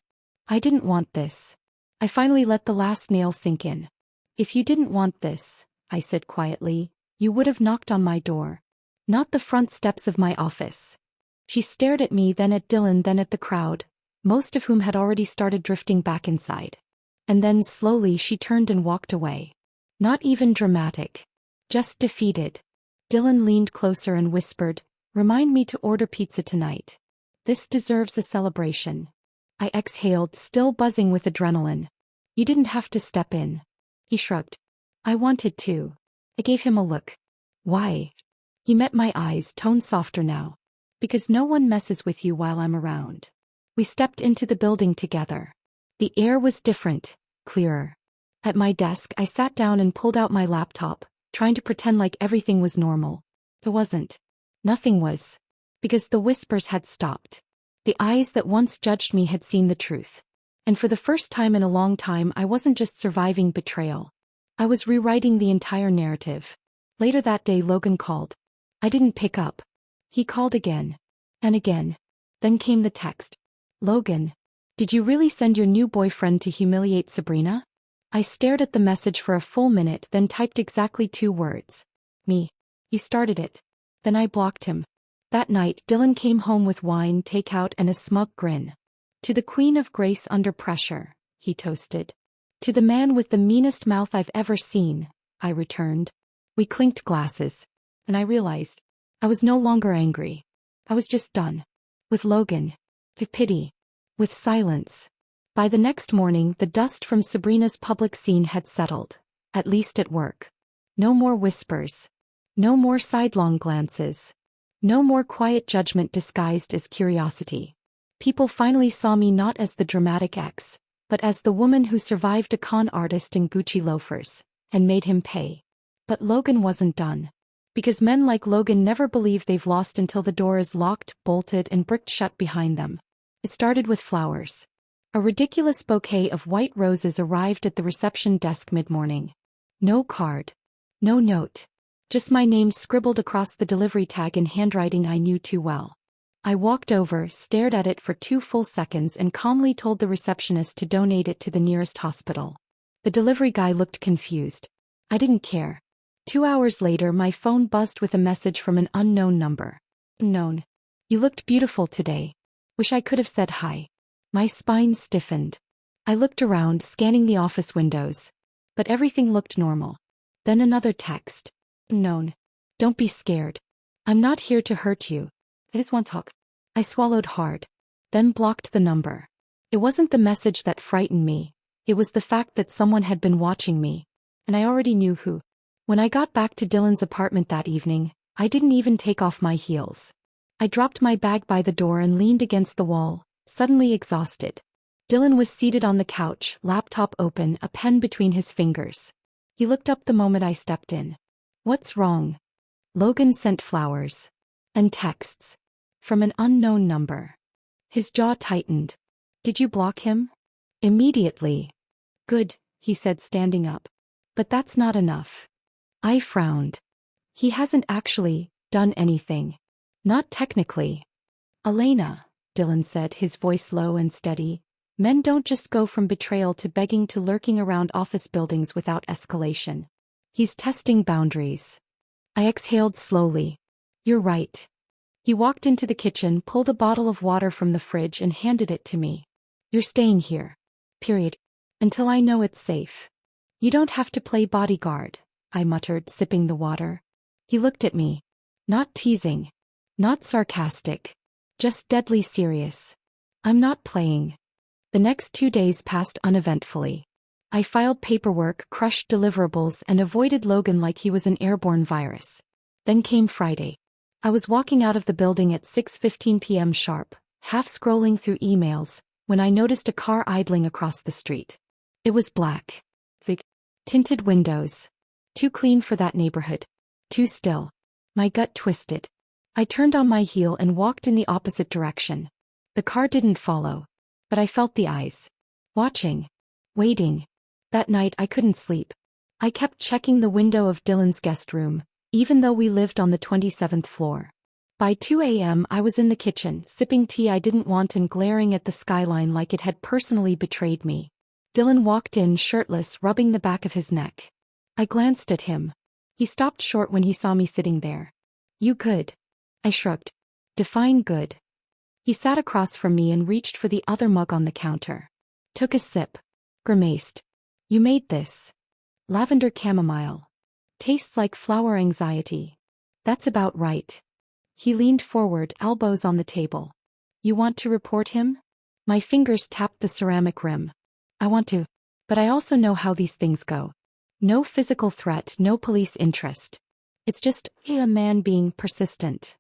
I didn't want this. I finally let the last nail sink in. If you didn't want this, I said quietly, you would have knocked on my door. Not the front steps of my office. She stared at me, then at Dylan, then at the crowd, most of whom had already started drifting back inside. And then slowly she turned and walked away. Not even dramatic. Just defeated. Dylan leaned closer and whispered, "Remind me to order pizza tonight. This deserves a celebration." I exhaled, still buzzing with adrenaline. You didn't have to step in. He shrugged. I wanted to. I gave him a look. Why? He met my eyes, tone softer now. Because no one messes with you while I'm around. We stepped into the building together. The air was different, clearer. At my desk, I sat down and pulled out my laptop, trying to pretend like everything was normal. It wasn't. Nothing was. Because the whispers had stopped. The eyes that once judged me had seen the truth. And for the first time in a long time, I wasn't just surviving betrayal. I was rewriting the entire narrative. Later that day, Logan called. I didn't pick up. He called again. And again. Then came the text. Logan, did you really send your new boyfriend to humiliate Sabrina? I stared at the message for a full minute, then typed exactly 2 words. Me. You started it. Then I blocked him. That night, Dylan came home with wine, takeout, and a smug grin. To the queen of grace under pressure, he toasted. To the man with the meanest mouth I've ever seen, I returned. We clinked glasses. And I realized. I was no longer angry. I was just done. With Logan. With pity. With silence. By the next morning, the dust from Sabrina's public scene had settled. At least at work. No more whispers. No more sidelong glances. No more quiet judgment disguised as curiosity. People finally saw me not as the dramatic ex, but as the woman who survived a con artist in Gucci loafers, and made him pay. But Logan wasn't done. Because men like Logan never believe they've lost until the door is locked, bolted, and bricked shut behind them. It started with flowers. A ridiculous bouquet of white roses arrived at the reception desk mid-morning. No card. No note. Just my name scribbled across the delivery tag in handwriting I knew too well. I walked over, stared at it for 2 full seconds and calmly told the receptionist to donate it to the nearest hospital. The delivery guy looked confused. I didn't care. 2 hours later, my phone buzzed with a message from an unknown number. Unknown. You looked beautiful today. Wish I could have said hi. My spine stiffened. I looked around, scanning the office windows. But everything looked normal. Then another text. Unknown. Don't be scared. I'm not here to hurt you. I just want to talk. I swallowed hard. Then blocked the number. It wasn't the message that frightened me. It was the fact that someone had been watching me. And I already knew who. When I got back to Dylan's apartment that evening, I didn't even take off my heels. I dropped my bag by the door and leaned against the wall, suddenly exhausted. Dylan was seated on the couch, laptop open, a pen between his fingers. He looked up the moment I stepped in. What's wrong? Logan sent flowers. And texts. From an unknown number. His jaw tightened. Did you block him? Immediately. Good, he said, standing up. But that's not enough. I frowned. He hasn't actually done anything. Not technically. Elena, Dylan said, his voice low and steady. Men don't just go from betrayal to begging to lurking around office buildings without escalation. He's testing boundaries. I exhaled slowly. You're right. He walked into the kitchen, pulled a bottle of water from the fridge and handed it to me. You're staying here. Period. Until I know it's safe. You don't have to play bodyguard, I muttered, sipping the water. He looked at me. Not teasing. Not sarcastic. Just deadly serious. I'm not playing. The next 2 days passed uneventfully. I filed paperwork, crushed deliverables, and avoided Logan like he was an airborne virus. Then came Friday. I was walking out of the building at 6:15 p.m. sharp, half scrolling through emails, when I noticed a car idling across the street. It was black. Thick, tinted windows. Too clean for that neighborhood. Too still. My gut twisted. I turned on my heel and walked in the opposite direction. The car didn't follow. But I felt the eyes. Watching. Waiting. That night I couldn't sleep. I kept checking the window of Dylan's guest room, even though we lived on the 27th floor. By 2 a.m. I was in the kitchen, sipping tea I didn't want and glaring at the skyline like it had personally betrayed me. Dylan walked in shirtless, rubbing the back of his neck. I glanced at him. He stopped short when he saw me sitting there. You good? I shrugged. Define good. He sat across from me and reached for the other mug on the counter. Took a sip. Grimaced. You made this. Lavender chamomile. Tastes like flower anxiety. That's about right. He leaned forward, elbows on the table. You want to report him? My fingers tapped the ceramic rim. I want to. But I also know how these things go. No physical threat, no police interest. It's just a man being persistent.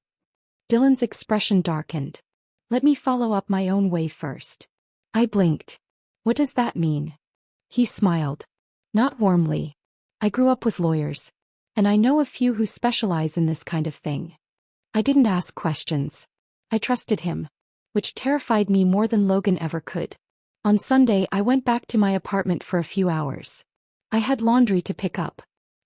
Dylan's expression darkened. Let me follow up my own way first. I blinked. What does that mean? He smiled. Not warmly. I grew up with lawyers. And I know a few who specialize in this kind of thing. I didn't ask questions. I trusted him. Which terrified me more than Logan ever could. On Sunday I went back to my apartment for a few hours. I had laundry to pick up.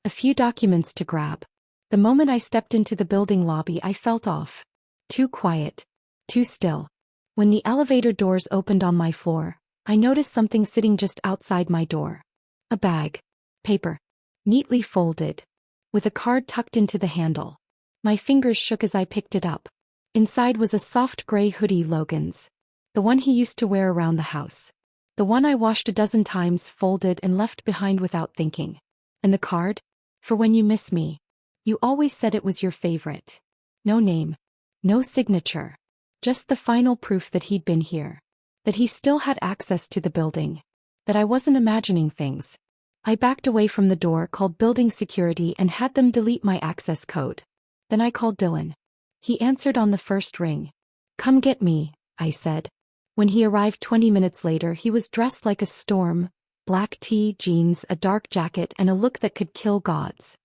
A few documents to grab. The moment I stepped into the building lobby I felt off. Too quiet. Too still. When the elevator doors opened on my floor, I noticed something sitting just outside my door. A bag. Paper. Neatly folded. With a card tucked into the handle. My fingers shook as I picked it up. Inside was a soft gray hoodie, Logan's. The one he used to wear around the house. The one I washed a dozen times, folded and left behind without thinking. And the card? For when you miss me. You always said it was your favorite. No name. No signature. Just the final proof that he'd been here. That he still had access to the building. That I wasn't imagining things. I backed away from the door, called building security and had them delete my access code. Then I called Dylan. He answered on the first ring. Come get me, I said. When he arrived 20 minutes later he was dressed like a storm, black tee, jeans, a dark jacket and a look that could kill gods.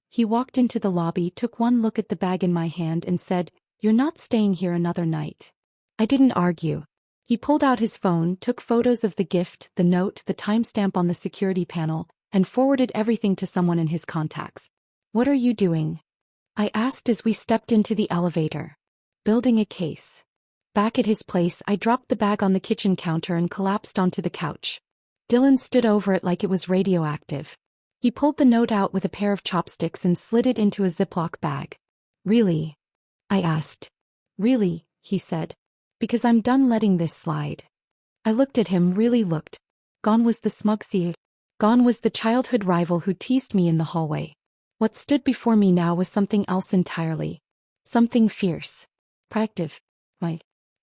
He walked into the lobby, took one look at the bag in my hand and said, You're not staying here another night. I didn't argue. He pulled out his phone, took photos of the gift, the note, the timestamp on the security panel, and forwarded everything to someone in his contacts. What are you doing? I asked as we stepped into the elevator. Building a case. Back at his place I dropped the bag on the kitchen counter and collapsed onto the couch. Dylan stood over it like it was radioactive. He pulled the note out with a pair of chopsticks and slid it into a Ziploc bag. Really? I asked. Really, he said. Because I'm done letting this slide. I looked at him, really looked. Gone was the smug sea. Gone was the childhood rival who teased me in the hallway. What stood before me now was something else entirely. Something fierce. Proactive.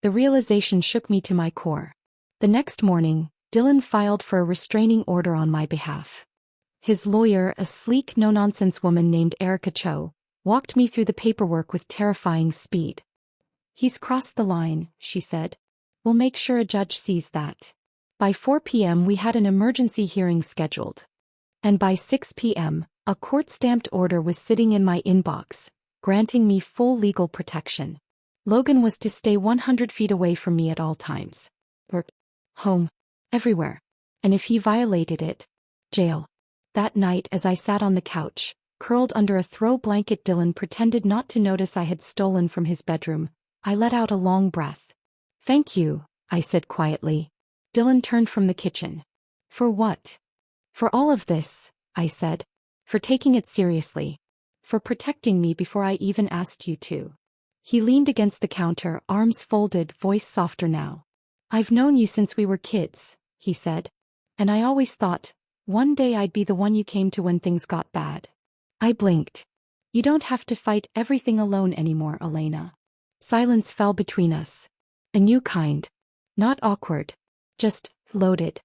The realization shook me to my core. The next morning, Dylan filed for a restraining order on my behalf. His lawyer, a sleek, no-nonsense woman named Erica Cho, walked me through the paperwork with terrifying speed. He's crossed the line, she said. We'll make sure a judge sees that. By 4 p.m. we had an emergency hearing scheduled. And by 6 p.m., a court-stamped order was sitting in my inbox, granting me full legal protection. Logan was to stay 100 feet away from me at all times. Work, home, everywhere. And if he violated it, jail. That night as I sat on the couch, curled under a throw blanket, Dylan pretended not to notice I had stolen from his bedroom. I let out a long breath. Thank you, I said quietly. Dylan turned from the kitchen. For what? For all of this, I said. For taking it seriously. For protecting me before I even asked you to. He leaned against the counter, arms folded, voice softer now. I've known you since we were kids, he said. And I always thought, one day I'd be the one you came to when things got bad. I blinked. You don't have to fight everything alone anymore, Elena. Silence fell between us. A new kind. Not awkward. Just loaded.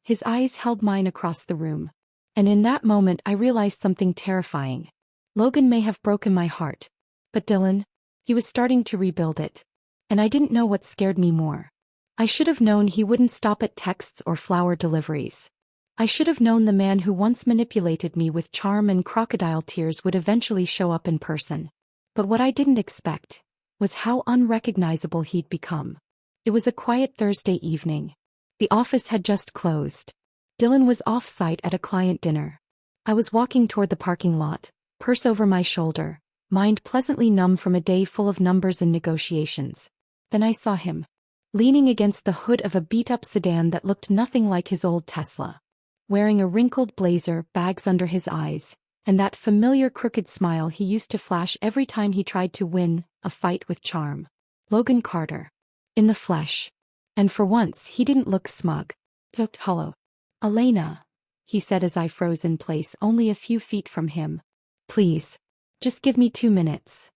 His eyes held mine across the room. And in that moment I realized something terrifying. Logan may have broken my heart. But Dylan, he was starting to rebuild it. And I didn't know what scared me more. I should have known he wouldn't stop at texts or flower deliveries. I should have known the man who once manipulated me with charm and crocodile tears would eventually show up in person. But what I didn't expect was how unrecognizable he'd become. It was a quiet Thursday evening. The office had just closed. Dylan was off-site at a client dinner. I was walking toward the parking lot, purse over my shoulder, mind pleasantly numb from a day full of numbers and negotiations. Then I saw him, leaning against the hood of a beat-up sedan that looked nothing like his old Tesla. Wearing a wrinkled blazer, bags under his eyes, and that familiar crooked smile he used to flash every time he tried to win a fight with charm. Logan Carter. In the flesh. And for once he didn't look smug. He looked hollow. Elena, he said as I froze in place only a few feet from him. Please. Just give me 2 minutes.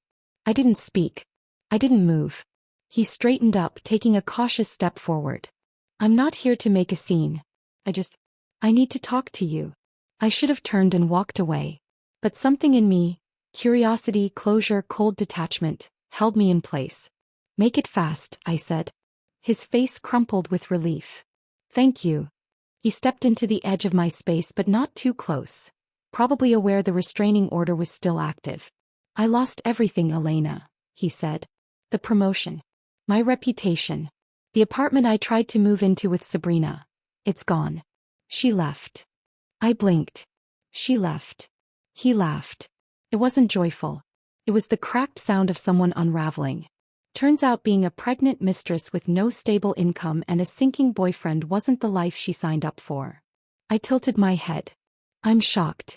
I didn't speak. I didn't move. He straightened up, taking a cautious step forward. I'm not here to make a scene. I need to talk to you. I should have turned and walked away. But something in me, Curiosity, closure, cold detachment, held me in place. Make it fast, I said. His face crumpled with relief. Thank you. He stepped into the edge of my space but not too close, probably aware the restraining order was still active. I lost everything, Elena, he said. The promotion. My reputation. The apartment I tried to move into with Sabrina. It's gone. She left. I blinked. She left. He laughed. It wasn't joyful. It was the cracked sound of someone unraveling. Turns out being a pregnant mistress with no stable income and a sinking boyfriend wasn't the life she signed up for. I tilted my head. I'm shocked.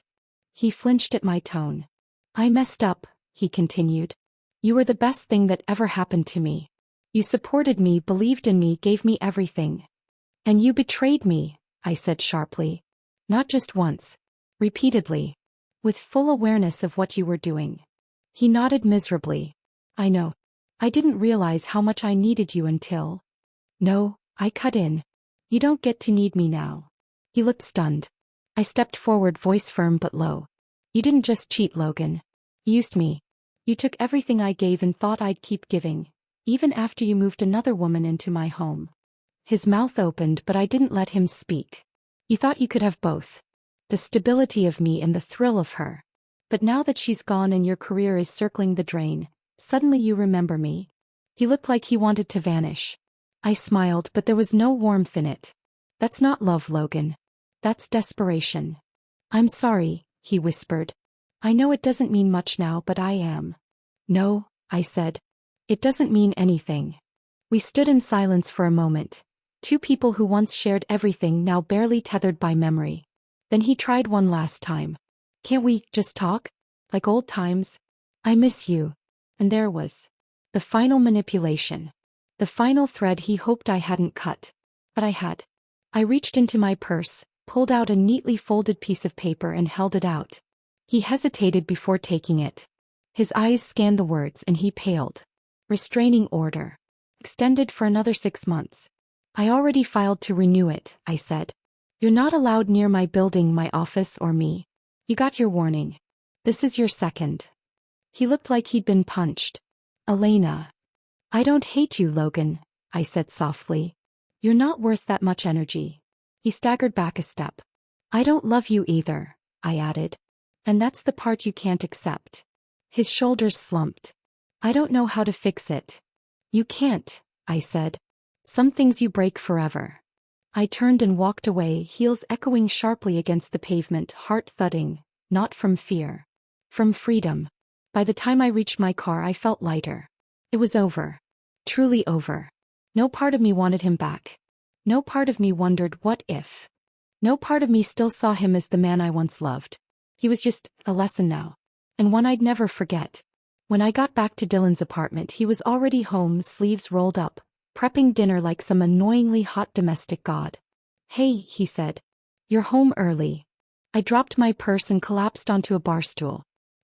He flinched at my tone. I messed up, he continued. You were the best thing that ever happened to me. You supported me, believed in me, gave me everything. And you betrayed me, I said sharply. Not just once. Repeatedly. With full awareness of what you were doing. He nodded miserably. I know. I didn't realize how much I needed you until... No, I cut in. You don't get to need me now. He looked stunned. I stepped forward, voice firm but low. You didn't just cheat, Logan. You used me. You took everything I gave and thought I'd keep giving, even after you moved another woman into my home. His mouth opened but I didn't let him speak. You thought you could have both. The stability of me and the thrill of her. But now that she's gone and your career is circling the drain, suddenly you remember me? He looked like he wanted to vanish. I smiled but there was no warmth in it. That's not love, Logan. That's desperation. I'm sorry, he whispered. I know it doesn't mean much now but I am. No, I said. It doesn't mean anything. We stood in silence for a moment. Two people who once shared everything now barely tethered by memory. Then he tried one last time. Can't we just talk? Like old times? I miss you. And there was the final manipulation. The final thread he hoped I hadn't cut. But I had. I reached into my purse, pulled out a neatly folded piece of paper and held it out. He hesitated before taking it. His eyes scanned the words and he paled. Restraining order. Extended for another 6 months. I already filed to renew it, I said. You're not allowed near my building, my office, or me. You got your warning. This is your second. He looked like he'd been punched. Elena. I don't hate you, Logan, I said softly. You're not worth that much energy. He staggered back a step. I don't love you either, I added. And that's the part you can't accept. His shoulders slumped. I don't know how to fix it. You can't, I said. Some things you break forever. I turned and walked away, heels echoing sharply against the pavement, heart thudding, not from fear. From freedom. By the time I reached my car I felt lighter. It was over. Truly over. No part of me wanted him back. No part of me wondered what if. No part of me still saw him as the man I once loved. He was just a lesson now. And one I'd never forget. When I got back to Dylan's apartment he was already home, sleeves rolled up, prepping dinner like some annoyingly hot domestic god. Hey, he said. You're home early. I dropped my purse and collapsed onto a bar stool.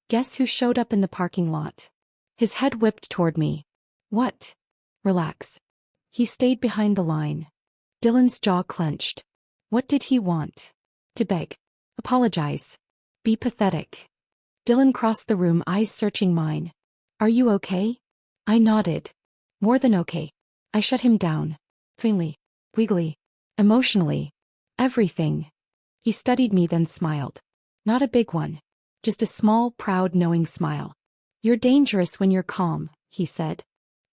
Guess who showed up in the parking lot? His head whipped toward me. What? Relax. He stayed behind the line. Dylan's jaw clenched. What did he want? To beg. Apologize. Be pathetic. Dylan crossed the room, eyes searching mine. Are you okay? I nodded. More than okay. I shut him down. Finally. Wiggly. Emotionally. Everything. He studied me then smiled. Not a big one. Just a small, proud, knowing smile. You're dangerous when you're calm, he said.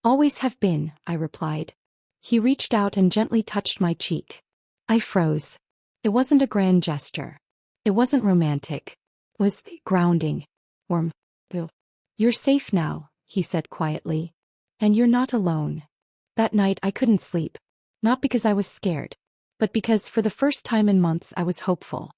Always have been, I replied. He reached out and gently touched my cheek. I froze. It wasn't a grand gesture. It wasn't romantic. It was grounding. Warm. You're safe now, he said quietly. And you're not alone. That night I couldn't sleep. Not because I was scared. But because for the first time in months I was hopeful.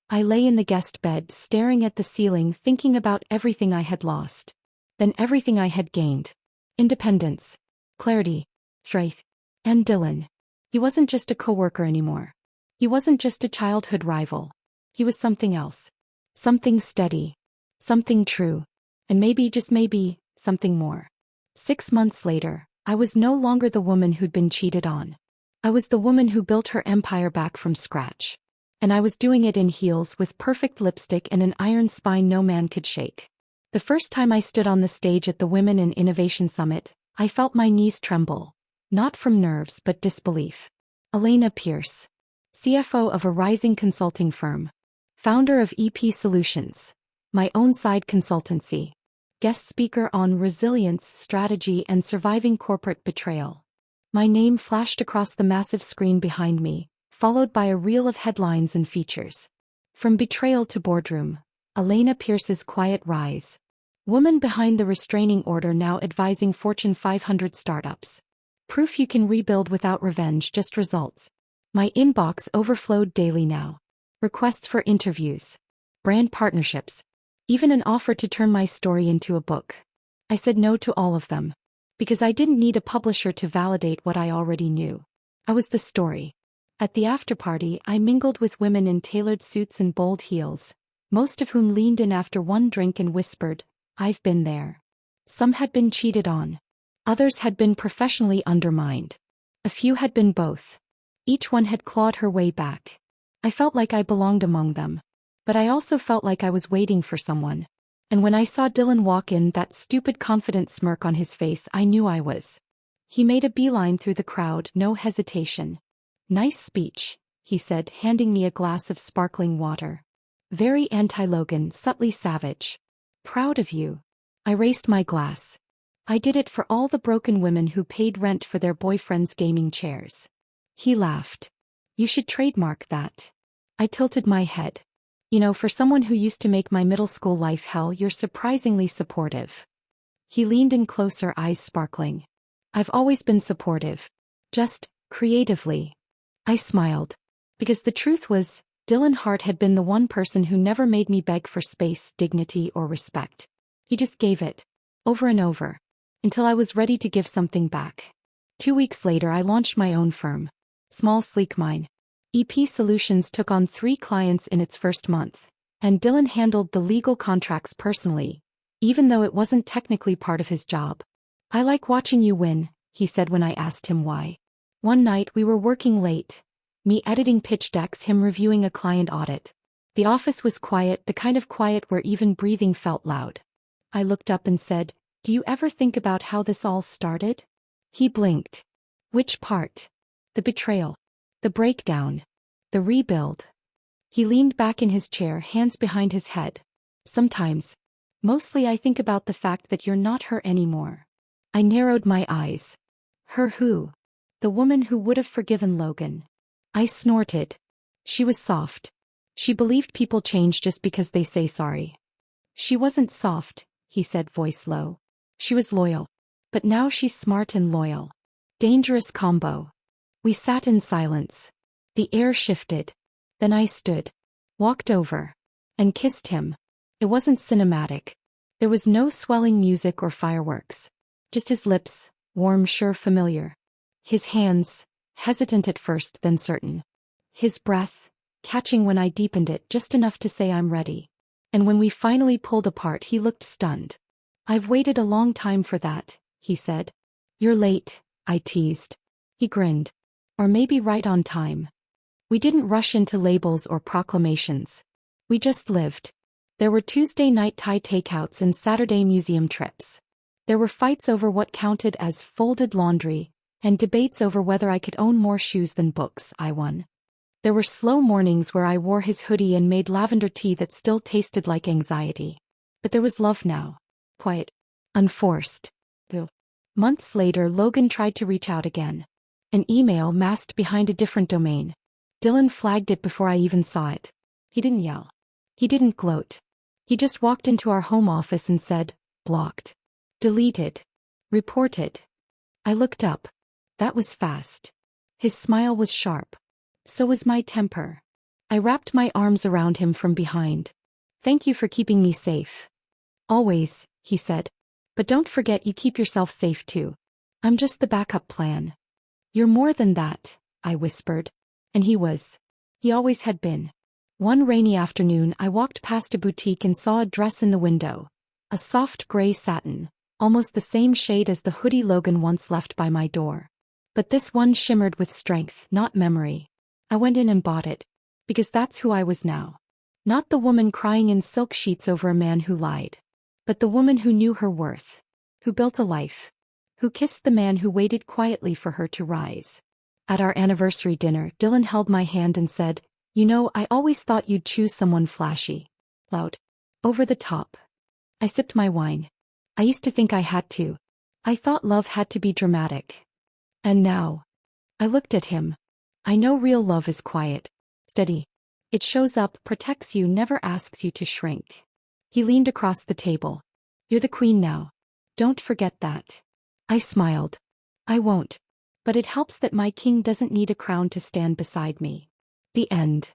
I lay in the guest bed, staring at the ceiling, thinking about everything I had lost. Then everything I had gained. Independence. Clarity. Strength. And Dylan. He wasn't just a coworker anymore. He wasn't just a childhood rival. He was something else. Something steady. Something true. And maybe, just maybe, something more. 6 months later, I was no longer the woman who'd been cheated on. I was the woman who built her empire back from scratch. And I was doing it in heels with perfect lipstick and an iron spine no man could shake. The first time I stood on the stage at the Women in Innovation Summit, I felt my knees tremble. Not from nerves but disbelief. Elena Pierce, CFO of a rising consulting firm. Founder of EP Solutions, my own side consultancy. Guest speaker on resilience, strategy, and surviving corporate betrayal. My name flashed across the massive screen behind me, followed by a reel of headlines and features. From betrayal to boardroom, Elena Pierce's quiet rise. Woman behind the restraining order now advising Fortune 500 startups. Proof you can rebuild without revenge, just results. My inbox overflowed daily now. Requests for interviews. Brand partnerships. Even an offer to turn my story into a book. I said no to all of them. Because I didn't need a publisher to validate what I already knew. I was the story. At the afterparty, I mingled with women in tailored suits and bold heels, most of whom leaned in after one drink and whispered, "I've been there." Some had been cheated on. Others had been professionally undermined. A few had been both. Each one had clawed her way back. I felt like I belonged among them. But I also felt like I was waiting for someone. And when I saw Dylan walk in, that stupid confident smirk on his face, I knew I was. He made a beeline through the crowd, no hesitation. "Nice speech," he said, handing me a glass of sparkling water. "Very anti-Logan, subtly savage. Proud of you." I raised my glass. I did it for all the broken women who paid rent for their boyfriends' gaming chairs. He laughed. "You should trademark that." I tilted my head. "You know, for someone who used to make my middle school life hell, you're surprisingly supportive." He leaned in closer, eyes sparkling. "I've always been supportive. Just, creatively." I smiled. Because the truth was, Dylan Hart had been the one person who never made me beg for space, dignity, or respect. He just gave it. Over and over. Until I was ready to give something back. 2 weeks later I launched my own firm. Small, sleek mine. EP Solutions took on 3 clients in its first month, and Dylan handled the legal contracts personally, even though it wasn't technically part of his job. "I like watching you win," he said when I asked him why. One night we were working late. Me editing pitch decks, him reviewing a client audit. The office was quiet, the kind of quiet where even breathing felt loud. I looked up and said, "Do you ever think about how this all started?" He blinked. "Which part?" "The betrayal. The breakdown. The rebuild." He leaned back in his chair, hands behind his head. "Sometimes. Mostly I think about the fact that you're not her anymore." I narrowed my eyes. "Her who?" "The woman who would have forgiven Logan." I snorted. She was soft. She believed people change just because they say sorry. "She wasn't soft," he said, voice low. "She was loyal. But now she's smart and loyal. Dangerous combo." We sat in silence. The air shifted. Then I stood, walked over, and kissed him. It wasn't cinematic. There was no swelling music or fireworks. Just his lips, warm, sure, familiar. His hands, hesitant at first, then certain. His breath, catching when I deepened it just enough to say I'm ready. And when we finally pulled apart, he looked stunned. "I've waited a long time for that," he said. "You're late," I teased. He grinned. "Or maybe right on time." We didn't rush into labels or proclamations. We just lived. There were Tuesday night Thai takeouts and Saturday museum trips. There were fights over what counted as folded laundry, and debates over whether I could own more shoes than books. I won. There were slow mornings where I wore his hoodie and made lavender tea that still tasted like anxiety. But there was love now. Quiet. Unforced. Months later, Logan tried to reach out again. An email masked behind a different domain. Dylan flagged it before I even saw it. He didn't yell. He didn't gloat. He just walked into our home office and said, "Blocked. Deleted. Reported." I looked up. That was fast. His smile was sharp. So was my temper. I wrapped my arms around him from behind. "Thank you for keeping me safe." "Always," he said. "But don't forget you keep yourself safe too. I'm just the backup plan." "You're more than that," I whispered. And he was. He always had been. One rainy afternoon I walked past a boutique and saw a dress in the window. A soft gray satin, almost the same shade as the hoodie Logan once left by my door. But this one shimmered with strength, not memory. I went in and bought it. Because that's who I was now. Not the woman crying in silk sheets over a man who lied. But the woman who knew her worth. Who built a life. Who kissed the man who waited quietly for her to rise. At our anniversary dinner, Dylan held my hand and said, "You know, I always thought you'd choose someone flashy. Loud. Over the top." I sipped my wine. I used to think I had to. I thought love had to be dramatic. And now. I looked at him. I know real love is quiet. Steady. It shows up, protects you, never asks you to shrink. He leaned across the table. "You're the queen now. Don't forget that." I smiled. "I won't. But it helps that my king doesn't need a crown to stand beside me." The end.